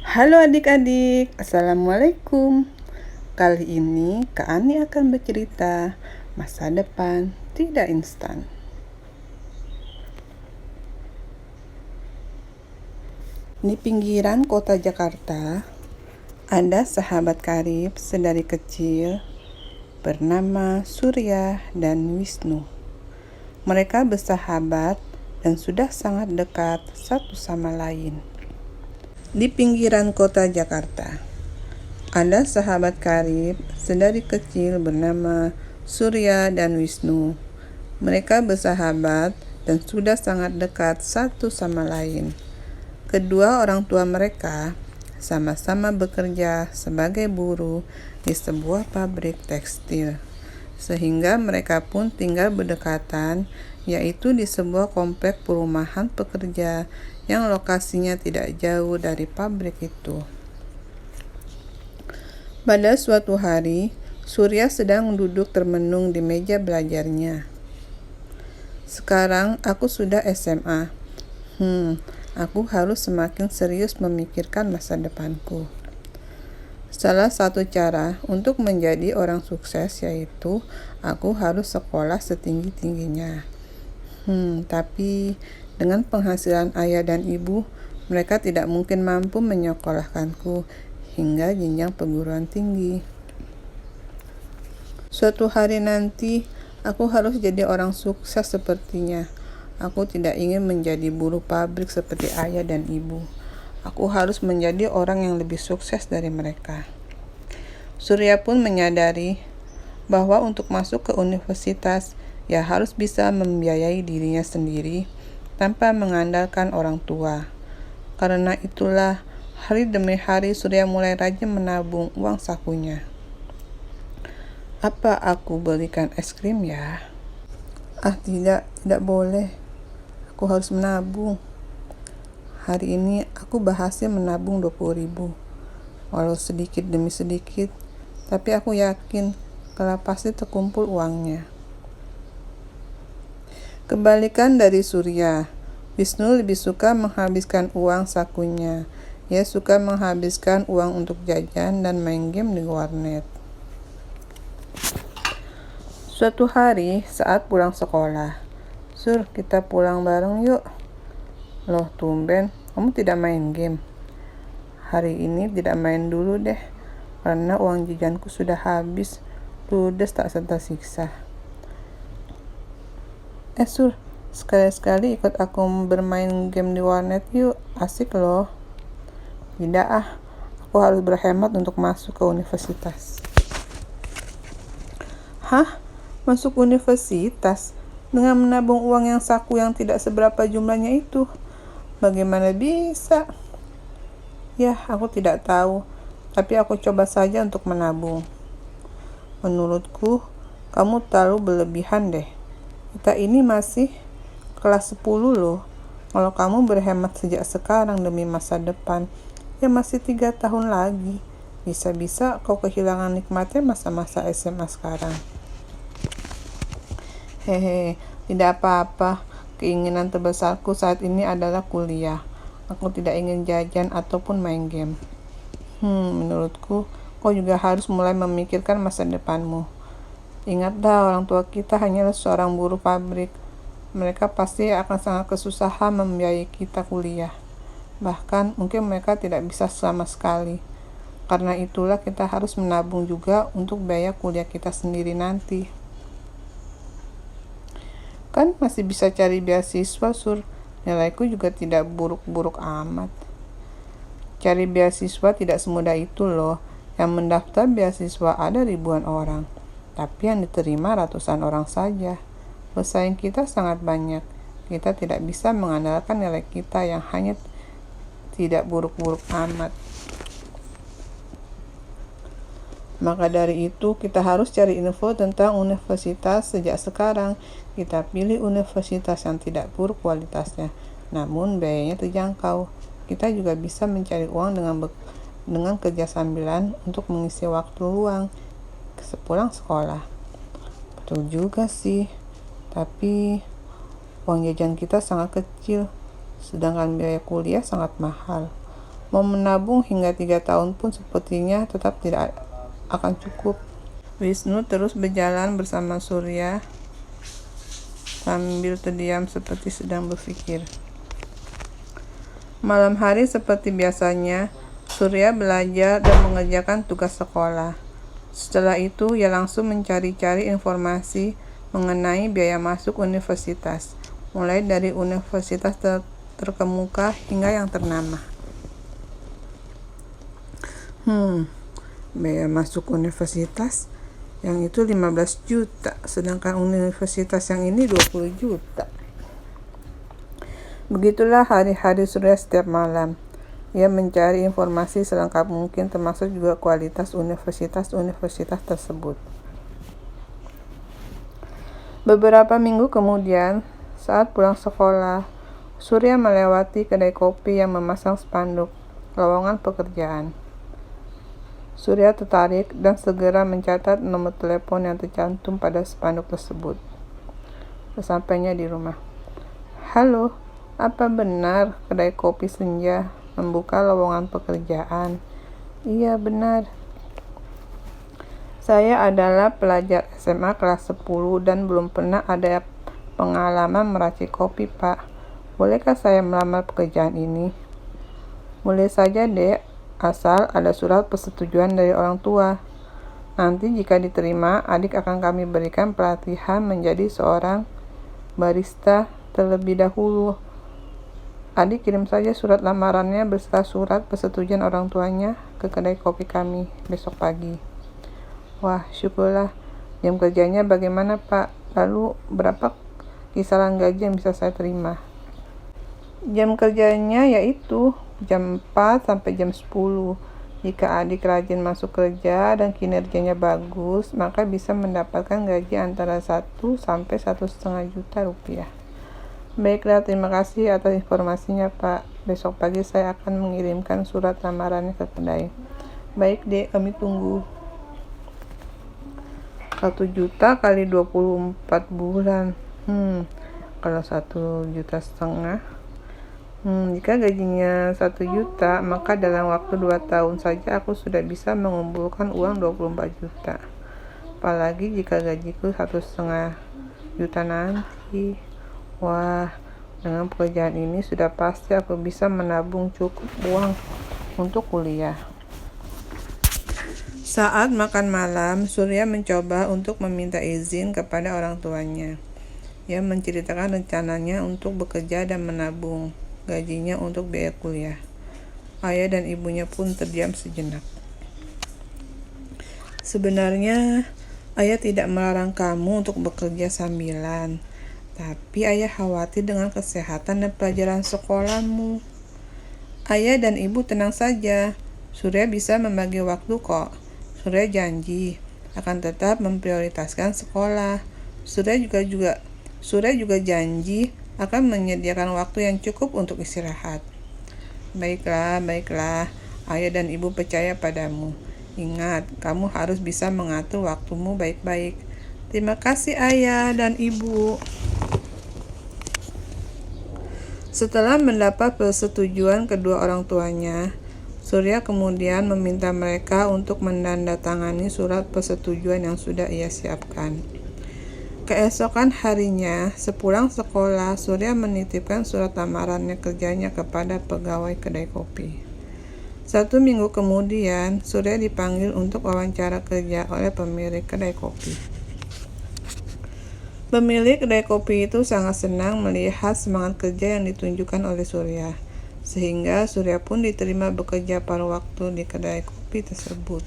Halo adik-adik, Assalamualaikum. Kali ini Kak Ani akan bercerita masa depan tidak instan. Di pinggiran kota Jakarta, ada sahabat karib sedari kecil bernama Surya dan Wisnu. Mereka bersahabat dan sudah sangat dekat satu sama lain. Di pinggiran kota Jakarta, ada sahabat karib sedari kecil bernama Surya dan Wisnu. Mereka bersahabat dan sudah sangat dekat satu sama lain. Kedua orang tua mereka sama-sama bekerja sebagai buruh di sebuah pabrik tekstil, sehingga mereka pun tinggal berdekatan, yaitu di sebuah komplek perumahan pekerja yang lokasinya tidak jauh dari pabrik itu. Pada suatu hari, Surya sedang duduk termenung di meja belajarnya. Sekarang aku sudah SMA. Aku harus semakin serius memikirkan masa depanku. Salah satu cara untuk menjadi orang sukses yaitu aku harus sekolah setinggi-tingginya. Tapi dengan penghasilan ayah dan ibu, mereka tidak mungkin mampu menyekolahkanku hingga jenjang perguruan tinggi. Suatu hari nanti, aku harus jadi orang sukses sepertinya. Aku tidak ingin menjadi buruh pabrik seperti ayah dan ibu. Aku harus menjadi orang yang lebih sukses dari mereka. Surya pun menyadari bahwa untuk masuk ke universitas, ia harus bisa membiayai dirinya sendiri tanpa mengandalkan orang tua. Karena itulah, hari demi hari Surya mulai rajin menabung uang sakunya. Apa aku belikan es krim ya? Tidak boleh. Aku harus menabung. Hari ini aku berhasil menabung 20.000. Walau sedikit demi sedikit, tapi aku yakin kalau pasti terkumpul uangnya. Kebalikan dari Surya, Wisnu lebih suka menghabiskan uang sakunya. Ia suka menghabiskan uang untuk jajan dan main game di warnet. Suatu hari saat pulang sekolah, "Sur, kita pulang bareng yuk." "Loh, tumben, kamu tidak main game?" "Hari ini tidak main dulu deh, karena uang jajanku sudah habis, ludes tak tersiksa." Sur, sekali-sekali ikut aku bermain game di warnet yuk, asik loh." "Tidak aku harus berhemat untuk masuk ke universitas." "Hah? Masuk universitas? Dengan menabung uang yang saku yang tidak seberapa jumlahnya itu? Bagaimana bisa?" "Ya, aku tidak tahu, tapi aku coba saja untuk menabung." "Menurutku, kamu terlalu berlebihan deh. Kita ini masih kelas 10 loh. Kalau kamu berhemat sejak sekarang demi masa depan, ya masih 3 tahun lagi. Bisa-bisa kau kehilangan nikmatnya masa-masa SMA sekarang." Tidak apa-apa. Keinginan terbesarku saat ini adalah kuliah. Aku tidak ingin jajan ataupun main game. Menurutku, kau juga harus mulai memikirkan masa depanmu. Ingatlah, orang tua kita hanyalah seorang buruh pabrik. Mereka pasti akan sangat kesusahan membiayai kita kuliah. Bahkan mungkin mereka tidak bisa sama sekali. Karena itulah kita harus menabung juga untuk biaya kuliah kita sendiri nanti. Kan masih bisa cari beasiswa, Sur. Nilaiku juga tidak buruk-buruk amat. Cari beasiswa tidak semudah itu loh. Yang mendaftar beasiswa ada ribuan orang, tapi yang diterima ratusan orang saja. Pesaing kita sangat banyak. Kita tidak bisa mengandalkan nilai kita yang hanya tidak buruk-buruk amat. Maka dari itu, kita harus cari info tentang universitas sejak sekarang. Kita pilih universitas yang tidak buruk kualitasnya, namun biayanya terjangkau. Kita juga bisa mencari uang dengan kerja sambilan untuk mengisi waktu luang sepulang sekolah. Betul juga sih, tapi uang jajan kita sangat kecil, sedangkan biaya kuliah sangat mahal. Mau menabung hingga 3 tahun pun sepertinya tetap tidak akan cukup. Wisnu terus berjalan bersama Surya sambil terdiam seperti sedang berpikir. Malam hari seperti biasanya, Surya belajar dan mengerjakan tugas sekolah. Setelah itu, ia langsung mencari-cari informasi mengenai biaya masuk universitas, mulai dari universitas terkemuka hingga yang ternama. Biaya masuk universitas yang itu 15 juta, sedangkan universitas yang ini 20 juta. Begitulah hari-hari Surya setiap malam. Ia mencari informasi selengkap mungkin, termasuk juga kualitas universitas-universitas tersebut. Beberapa minggu kemudian, saat pulang sekolah, Surya melewati kedai kopi yang memasang spanduk lowongan pekerjaan. Surya tertarik dan segera mencatat nomor telepon yang tercantum pada spanduk tersebut. Sesampainya di rumah, "Halo, apa benar kedai kopi Senja membuka lowongan pekerjaan?" "Iya, benar. Saya adalah pelajar SMA kelas 10 dan belum pernah ada pengalaman meracik kopi, Pak. Bolehkah saya melamar pekerjaan ini?" "Boleh saja, Dek, asal ada surat persetujuan dari orang tua. Nanti jika diterima, adik akan kami berikan pelatihan menjadi seorang barista terlebih dahulu. Adik kirim saja surat lamarannya beserta surat persetujuan orang tuanya ke kedai kopi kami besok pagi." "Wah, syukurlah. Jam kerjanya bagaimana, Pak? Lalu berapa kisaran gaji yang bisa saya terima?" "Jam kerjanya yaitu jam 4 sampai jam 10. Jika adik rajin masuk kerja dan kinerjanya bagus, maka bisa mendapatkan gaji antara 1 sampai 1,5 juta rupiah." "Baiklah, terima kasih atas informasinya, Pak. Besok pagi saya akan mengirimkan surat lamarannya ke kedai." "Baik, Dek, kami tunggu." 1 juta kali 24 bulan. Kalau 1,5 juta. Jika gajinya 1 juta, maka dalam waktu 2 tahun saja aku sudah bisa mengumpulkan uang 24 juta. Apalagi jika gajiku 1,5 juta nanti. Wah, dengan pekerjaan ini sudah pasti aku bisa menabung cukup uang untuk kuliah. Saat makan malam, Surya mencoba untuk meminta izin kepada orang tuanya. Ia menceritakan rencananya untuk bekerja dan menabung gajinya untuk biaya kuliah. Ayah dan ibunya pun terdiam sejenak. "Sebenarnya, ayah tidak melarang kamu untuk bekerja sambilan. Tapi ayah khawatir dengan kesehatan dan pelajaran sekolahmu." "Ayah dan ibu tenang saja. Surya bisa membagi waktu kok. Surya janji akan tetap memprioritaskan sekolah. Surya juga janji akan menyediakan waktu yang cukup untuk istirahat." Baiklah. Ayah dan ibu percaya padamu. Ingat, kamu harus bisa mengatur waktumu baik-baik. Terima kasih, Ayah dan Ibu." Setelah mendapat persetujuan kedua orang tuanya, Surya kemudian meminta mereka untuk menandatangani surat persetujuan yang sudah ia siapkan. Keesokan harinya, sepulang sekolah, Surya menitipkan surat lamarannya kerjanya kepada pegawai kedai kopi. 1 minggu kemudian, Surya dipanggil untuk wawancara kerja oleh pemilik kedai kopi. Pemilik kedai kopi itu sangat senang melihat semangat kerja yang ditunjukkan oleh Surya, sehingga Surya pun diterima bekerja paruh waktu di kedai kopi tersebut.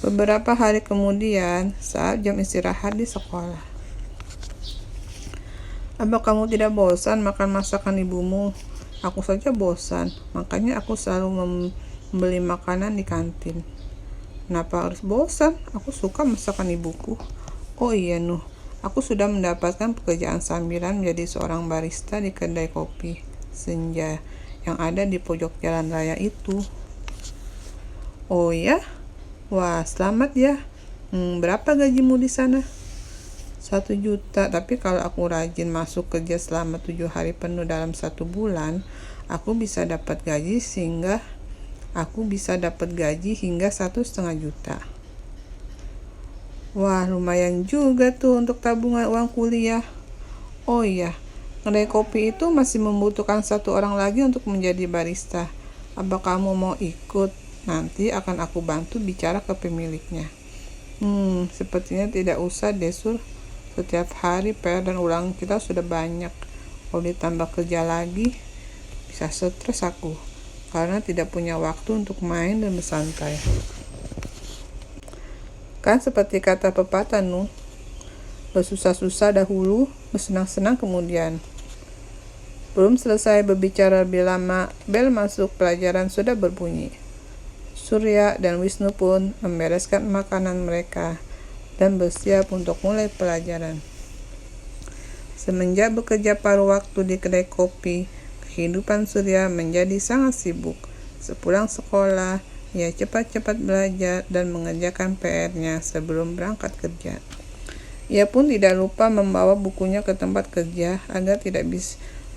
Beberapa hari kemudian, saat jam istirahat di sekolah, "Apa kamu tidak bosan makan masakan ibumu?" "Aku saja bosan, makanya aku selalu membeli makanan di kantin." "Kenapa harus bosan? Aku suka masakan ibuku." "Oh iya, Nuh. Aku sudah mendapatkan pekerjaan sambilan menjadi seorang barista di kedai kopi Senja yang ada di pojok jalan raya itu." "Oh ya? Wah, selamat ya. Berapa gajimu di sana?" 1 juta, tapi kalau aku rajin masuk kerja selama 7 hari penuh dalam 1 bulan, Aku bisa dapat gaji hingga 1,5 juta. Wah, lumayan juga tuh untuk tabungan uang kuliah. Oh iya, kedai kopi itu masih membutuhkan 1 orang lagi untuk menjadi barista. Apa kamu mau ikut? Nanti akan aku bantu bicara ke pemiliknya. Sepertinya tidak usah deh, Sur. Setiap hari PR dan ulangan kita sudah banyak. Kalau ditambah kerja lagi, bisa stres aku. Karena tidak punya waktu untuk main dan bersantai. Kan seperti kata pepatah, bersusah-susah dahulu, bersenang-senang kemudian. Belum selesai berbicara lebih lama, bel masuk pelajaran sudah berbunyi. Surya dan Wisnu pun membereskan makanan mereka dan bersiap untuk mulai pelajaran. Semenjak bekerja paruh waktu di kedai kopi, kehidupan Surya menjadi sangat sibuk. Sepulang sekolah, ia cepat-cepat belajar dan mengerjakan PR-nya sebelum berangkat kerja. Ia pun tidak lupa membawa bukunya ke tempat kerja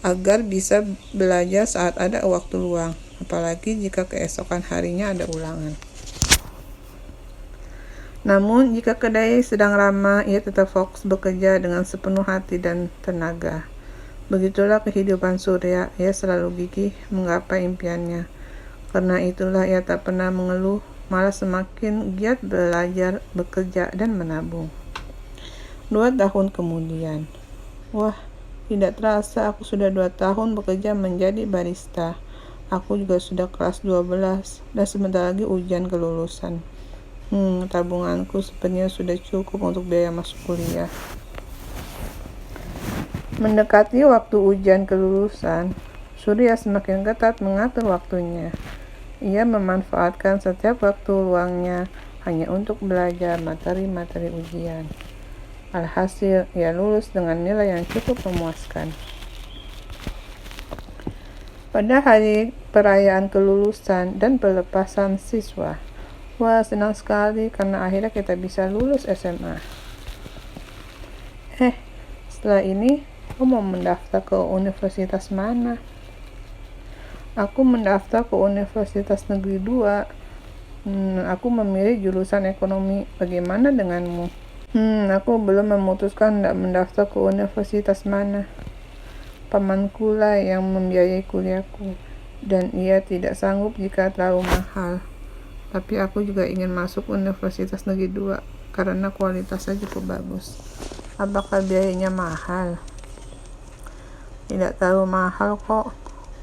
agar bisa belajar saat ada waktu luang, apalagi jika keesokan harinya ada ulangan. Namun, jika kedai sedang ramai, ia tetap fokus bekerja dengan sepenuh hati dan tenaga. Begitulah kehidupan Surya, ia selalu gigih menggapai impiannya. Karena itulah ia tak pernah mengeluh, malah semakin giat belajar, bekerja, dan menabung. 2 tahun kemudian. Wah, tidak terasa aku sudah 2 tahun bekerja menjadi barista. Aku juga sudah kelas 12 dan sebentar lagi ujian kelulusan. Tabunganku sepertinya sudah cukup untuk biaya masuk kuliah. Mendekati waktu ujian kelulusan, Surya semakin ketat mengatur waktunya. Ia memanfaatkan setiap waktu luangnya hanya untuk belajar materi-materi ujian. Alhasil, ia lulus dengan nilai yang cukup memuaskan. Pada hari perayaan kelulusan dan pelepasan siswa, wah, senang sekali karena akhirnya kita bisa lulus SMA. Setelah ini, aku mau mendaftar ke universitas mana? Aku mendaftar ke Universitas Negeri 2. Aku memilih jurusan ekonomi. Bagaimana denganmu? Aku belum memutuskan tidak mendaftar ke universitas mana. Pamanku lah yang membiayai kuliahku, dan ia tidak sanggup jika terlalu mahal. Tapi aku juga ingin masuk Universitas Negeri 2 karena kualitasnya cukup bagus. Apakah biayanya mahal? Tidak terlalu mahal kok.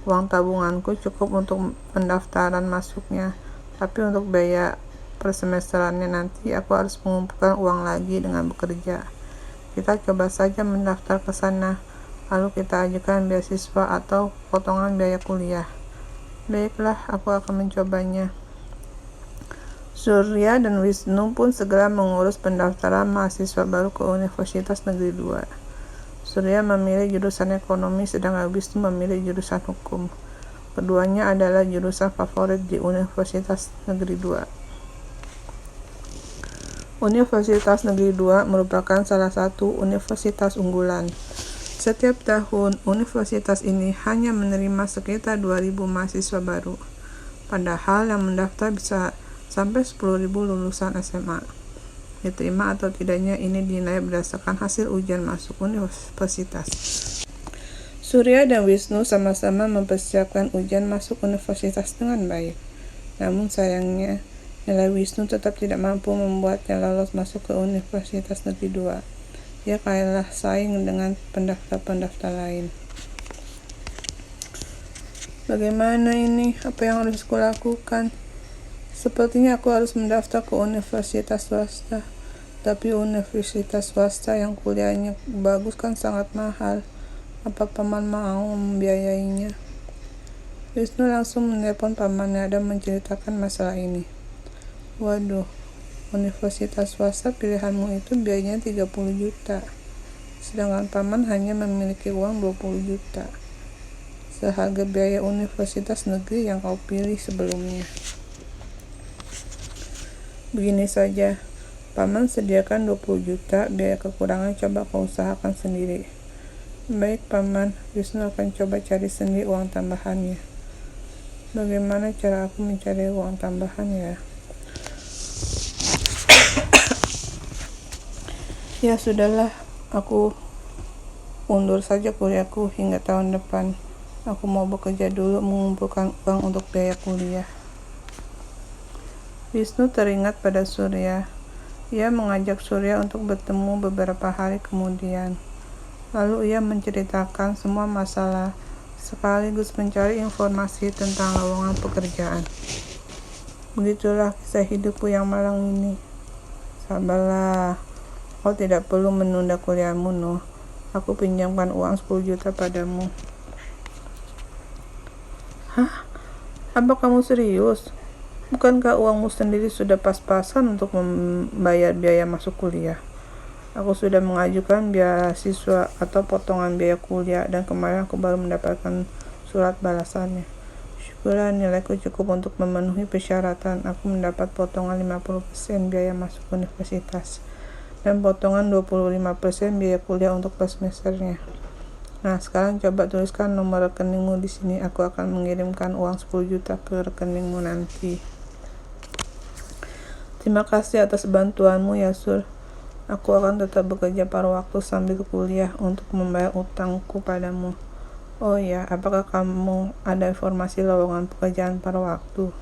Uang tabunganku cukup untuk pendaftaran masuknya, tapi untuk biaya persemesterannya nanti aku harus mengumpulkan uang lagi dengan bekerja. Kita coba saja mendaftar ke sana, lalu kita ajukan beasiswa atau potongan biaya kuliah. Baiklah, aku akan mencobanya. Surya dan Wisnu pun segera mengurus pendaftaran mahasiswa baru ke Universitas Negeri 2. Surya memilih jurusan ekonomi, sedangkan Wisnu memilih jurusan hukum. Keduanya adalah jurusan favorit di Universitas Negeri 2. Universitas Negeri 2 merupakan salah satu universitas unggulan. Setiap tahun, universitas ini hanya menerima sekitar 2.000 mahasiswa baru. Padahal yang mendaftar bisa sampai 10.000 lulusan SMA. Diterima atau tidaknya ini dinilai berdasarkan hasil ujian masuk universitas. Surya dan Wisnu sama-sama mempersiapkan ujian masuk universitas dengan baik. Namun sayangnya, nilai Wisnu tetap tidak mampu membuatnya lolos masuk ke Universitas Negeri 2. Ia kalah saing dengan pendaftar-pendaftar lain. Bagaimana ini? Apa yang harus kulakukan? Sepertinya aku harus mendaftar ke universitas swasta. Tapi universitas swasta yang kuliahnya bagus kan sangat mahal. Apa paman mau membiayainya? Wisnu langsung menelepon pamannya dan menceritakan masalah ini. Waduh, universitas swasta pilihanmu itu biayanya 30 juta. Sedangkan paman hanya memiliki uang 20 juta. Seharga biaya universitas negeri yang kau pilih sebelumnya. Begini saja, paman sediakan 20 juta, biaya kekurangan coba kau usahakan sendiri. Baik Paman, Wisnu akan coba cari sendiri uang tambahannya. Bagaimana cara aku mencari uang tambahan ya? Ya sudahlah, aku undur saja kuliahku hingga tahun depan. Aku mau bekerja dulu mengumpulkan uang untuk biaya kuliah. Wisnu teringat pada Surya. Ia mengajak Surya untuk bertemu beberapa hari kemudian. Lalu ia menceritakan semua masalah, sekaligus mencari informasi tentang lowongan pekerjaan. Begitulah kisah hidupku yang malang ini. Sabarlah, kau tidak perlu menunda kuliahmu, Nuh. Aku pinjamkan uang 10 juta padamu. Hah? Apa kamu serius? Bukankah uangmu sendiri sudah pas-pasan untuk membayar biaya masuk kuliah? Aku sudah mengajukan beasiswa atau potongan biaya kuliah dan kemarin aku baru mendapatkan surat balasannya. Syukurlah nilaiku cukup untuk memenuhi persyaratan. Aku mendapat potongan 50% biaya masuk universitas dan potongan 25% biaya kuliah untuk per semesternya. Nah, sekarang coba tuliskan nomor rekeningmu di sini. Aku akan mengirimkan uang 10 juta ke rekeningmu nanti. Terima kasih atas bantuanmu ya, Sur. Aku akan tetap bekerja paruh waktu sambil kuliah untuk membayar utangku padamu. Oh ya, apakah kamu ada informasi lowongan pekerjaan paruh waktu?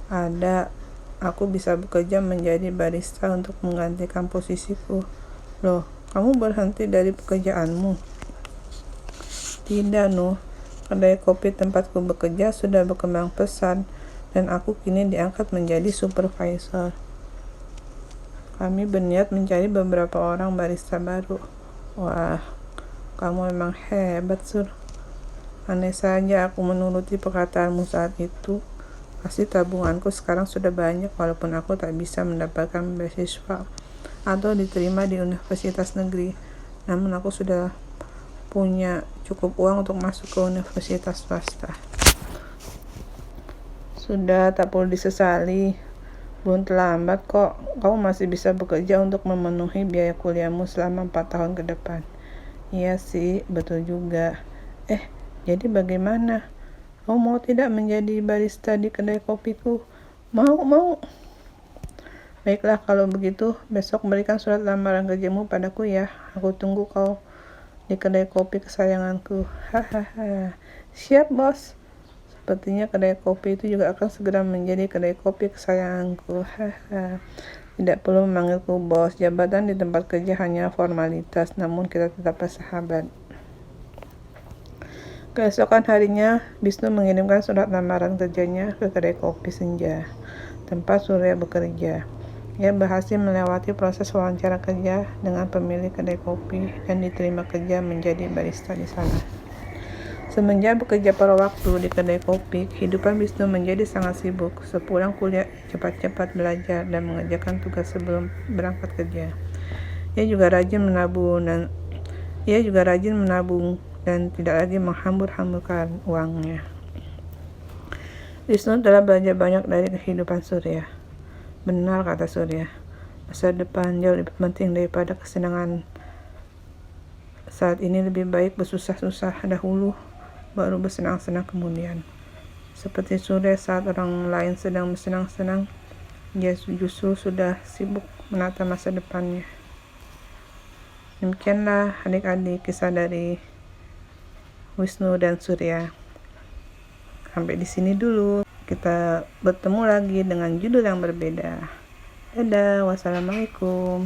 Ada. Aku bisa bekerja menjadi barista untuk menggantikan posisiku. Loh, kamu berhenti dari pekerjaanmu? Tidak, Nuh. Kedai kopi tempatku bekerja sudah berkembang pesat dan aku kini diangkat menjadi supervisor. Kami berniat mencari beberapa orang barista baru. Wah, kamu memang hebat, Sur. Aneh saja aku menuruti perkataanmu saat itu. Pasti tabunganku sekarang sudah banyak walaupun aku tak bisa mendapatkan beasiswa atau diterima di universitas negeri. Namun aku sudah punya cukup uang untuk masuk ke universitas swasta. Sudah, tak perlu disesali. Belum terlambat kok, kamu masih bisa bekerja untuk memenuhi biaya kuliahmu selama 4 tahun ke depan. Iya sih, betul juga. Jadi bagaimana? Kamu mau tidak menjadi barista di kedai kopiku? Mau. Baiklah, kalau begitu, besok berikan surat lamaran kerjamu padaku ya. Aku tunggu kau di kedai kopi kesayanganku. Hahaha. Siap, bos. Sepertinya kedai kopi itu juga akan segera menjadi kedai kopi kesayanganku. Tidak perlu memanggilku bos. Jabatan di tempat kerja hanya formalitas, namun kita tetap bersahabat. Keesokan harinya, Wisnu mengirimkan surat lamaran kerjanya ke kedai kopi Senja, tempat Surya bekerja. Ia berhasil melewati proses wawancara kerja dengan pemilik kedai kopi dan diterima kerja menjadi barista di sana. Semenjak bekerja paruh waktu di kedai kopi, kehidupan Wisnu menjadi sangat sibuk. Sepulang kuliah, cepat-cepat belajar dan mengerjakan tugas sebelum berangkat kerja. Ia juga rajin menabung dan tidak lagi menghambur-hamburkan uangnya. Wisnu telah belajar banyak dari kehidupan Surya. Benar kata Surya, masa depan jauh lebih penting daripada kesenangan. Saat ini lebih baik bersusah-susah dahulu, baru bersenang-senang kemudian. Seperti Surya saat orang lain sedang bersenang-senang, dia justru sudah sibuk menata masa depannya. Demikianlah adik-adik kisah dari Wisnu dan Surya. Sampai di sini dulu. Kita bertemu lagi dengan judul yang berbeda. Dadah, wassalamualaikum.